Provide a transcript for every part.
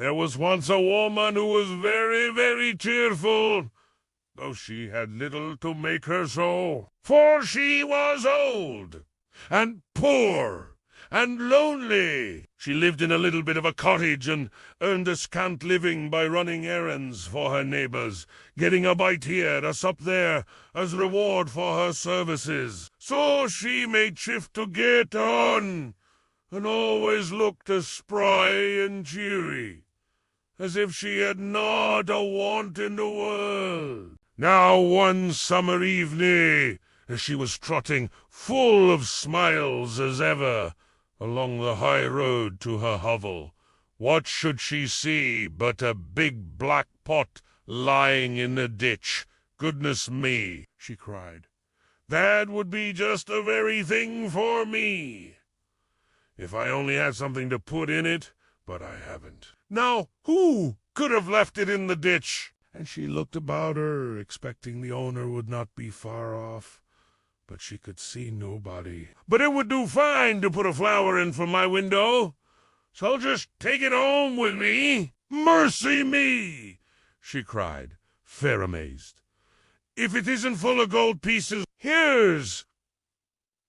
There was once a woman who was very, very cheerful, though she had little to make her so. For she was old, and poor, and lonely. She lived in a little bit of a cottage, and earned a scant living by running errands for her neighbors, getting a bite here, a sup there, as reward for her services. So she made shift to get on, and always looked as spry and cheery, as if she had not a want in the world. Now one summer evening, as she was trotting, full of smiles as ever, along the high road to her hovel, what should she see but a big black pot lying in the ditch? "Goodness me!" she cried. "That would be just the very thing for me, if I only had something to put in it, but I haven't. Now, who could have left it in the ditch?" And she looked about her, expecting the owner would not be far off, but she could see nobody. "But it would do fine to put a flower in from my window, so I'll just take it home with me." "Mercy me!" she cried, fair amazed. "If it isn't full of gold pieces, here's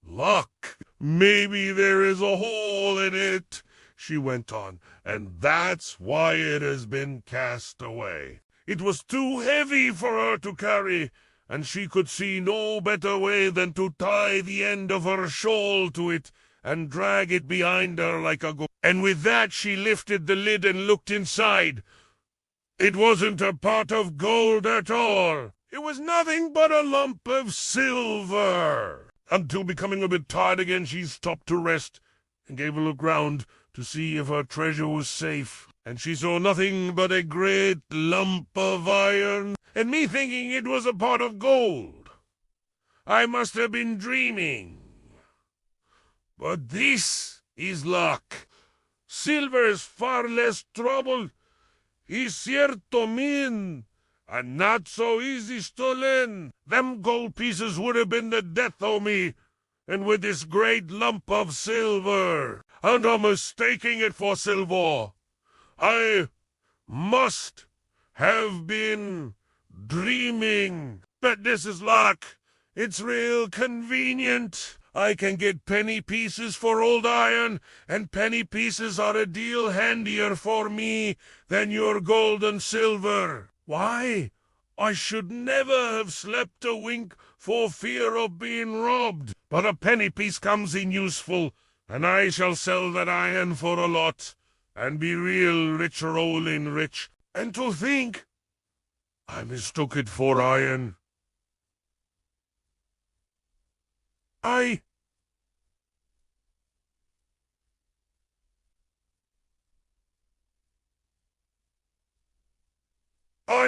luck. Maybe there is a hole in it," she went on, "and that's why it has been cast away. It was too heavy for her to carry, and she could see no better way than to tie the end of her shawl to it and drag it behind her like a And with that she lifted the lid and looked inside. It wasn't a pot of gold at all. It was nothing but a lump of silver. Until becoming a bit tired again, she stopped to rest and gave a look round to see if her treasure was safe. And she saw nothing but a great lump of iron, and me thinking it was a pot of gold. I must have been dreaming. But this is luck. Silver is far less trouble. Is cierto min, and not so easy stolen. Them gold pieces would have been the death o' me, and with this great lump of silver, and I'm mistaking it for silver. I must have been dreaming. But this is luck. It's real convenient. I can get penny pieces for old iron, and penny pieces are a deal handier for me than your gold and silver. Why, I should never have slept a wink for fear of being robbed. But a penny piece comes in useful, and I shall sell that iron for a lot, and be real rich rollin' rich. And to think I mistook it for iron. I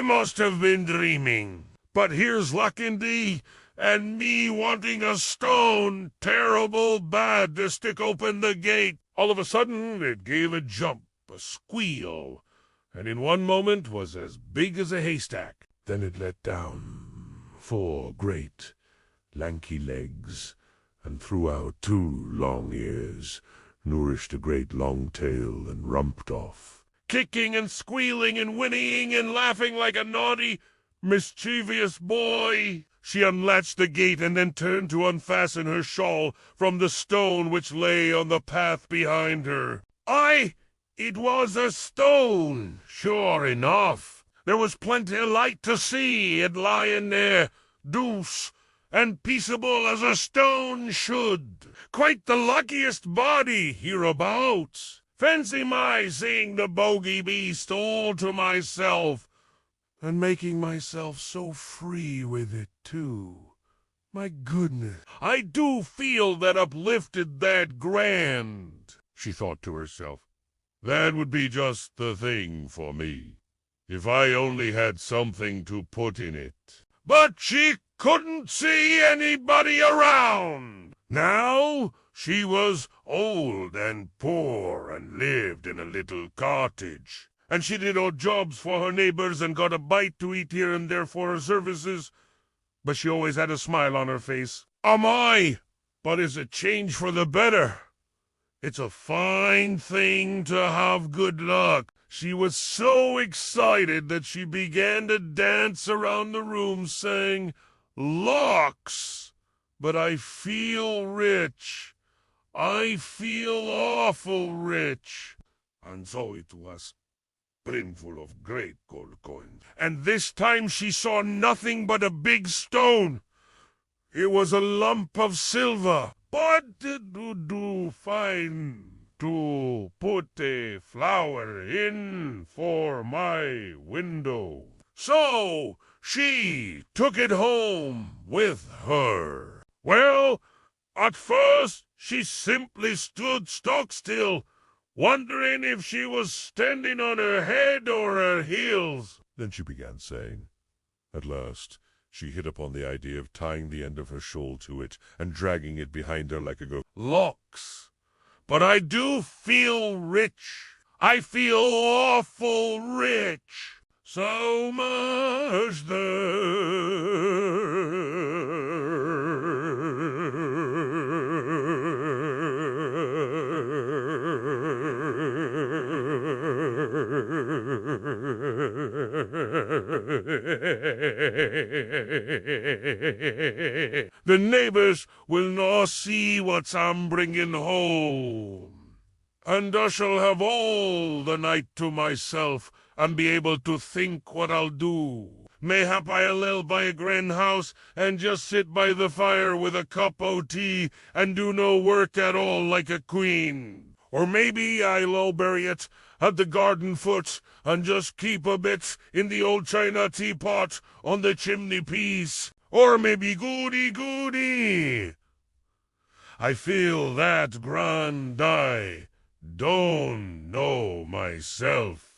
must have been dreaming. But here's luck indeed, and me wanting a stone terrible bad to stick open the gate. All of a sudden it gave a jump, a squeal, and in one moment was as big as a haystack. Then it let down 4 great lanky legs, and threw out 2 long ears, nourished a great long tail, and rumped off, kicking and squealing and whinnying and laughing like a naughty, mischievous boy. She unlatched the gate and then turned to unfasten her shawl from the stone which lay on the path behind her. It was a stone, sure enough. There was plenty of light to see it lying there, douce and peaceable as a stone should. Quite the luckiest body hereabouts. Fancy my seeing the Bogey-Beast all to myself, and making myself so free with it, too. My goodness, I do feel that uplifted, that grand, she thought to herself. That would be just the thing for me, if I only had something to put in it. But she couldn't see anybody around. Now she was old and poor and lived in a little cottage. And she did odd jobs for her neighbors and got a bite to eat here and there for her services. But she always had a smile on her face. But is it change for the better? It's a fine thing to have good luck. She was so excited that she began to dance around the room saying, "Locks, but I feel rich. I feel awful rich." And so it was brimful of great gold coins. And this time she saw nothing but a big stone. It was a lump of silver. But it would do fine to put a flower in for my window. So she took it home with her. Well, at first she simply stood stock still, wondering if she was standing on her head or her heels. Then she began saying. At last she hit upon the idea of tying the end of her shawl to it and dragging it behind her like a goat. "Locks, but I do feel rich. I feel awful rich. So much the neighbors will not see what I'm bringing home, and I shall have all the night to myself and be able to think what I'll do. Mayhap I'll buy a grand house and just sit by the fire with a cup o' tea and do no work at all like a queen. Or maybe I'll bury it at the garden foot and just keep a bit in the old china teapot on the chimney piece. Or maybe goody, I feel that grand I don't know myself."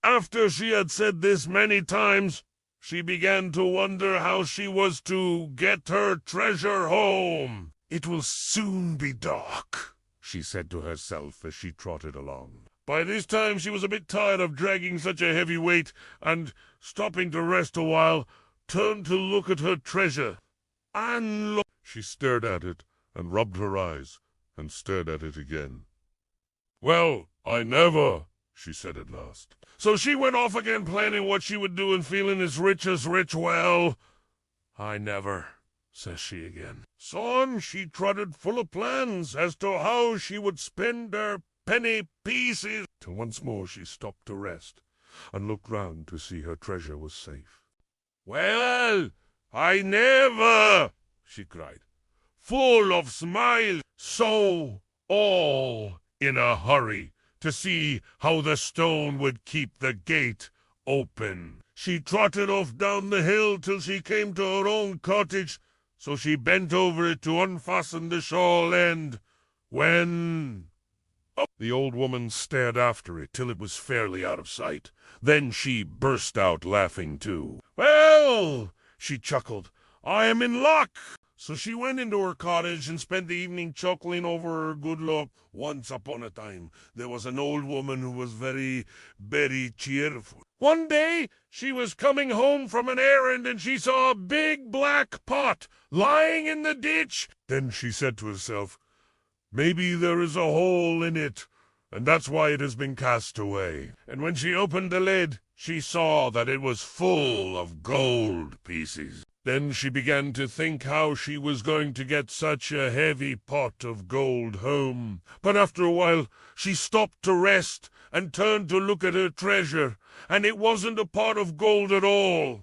After she had said this many times, she began to wonder how she was to get her treasure home. "It will soon be dark," she said to herself as she trotted along. By this time she was a bit tired of dragging such a heavy weight, and, stopping to rest a while, turned to look at her treasure. And look! She stared at it, and rubbed her eyes, and stared at it again. "Well, I never," she said at last. So she went off again, planning what she would do and feeling as rich as rich. "Well, I never," says she again. So on she trotted, full of plans as to how she would spend her penny pieces, till once more she stopped to rest, and looked round to see her treasure was safe. "Well, I never," she cried, full of smiles, so all in a hurry to see how the stone would keep the gate open. She trotted off down the hill till she came to her own cottage, so she bent over it to unfasten the shawl end, when... Oh, the old woman stared after it till it was fairly out of sight. Then she burst out laughing too. "Well," she chuckled, "I am in luck." So she went into her cottage and spent the evening chuckling over her good luck. Once upon a time there was an old woman who was very, very cheerful. One day she was coming home from an errand and she saw a big black pot lying in the ditch. Then she said to herself, "Maybe there is a hole in it, and that's why it has been cast away." And when she opened the lid, she saw that it was full of gold pieces. Then she began to think how she was going to get such a heavy pot of gold home. But after a while she stopped to rest and turned to look at her treasure, and it wasn't a pot of gold at all.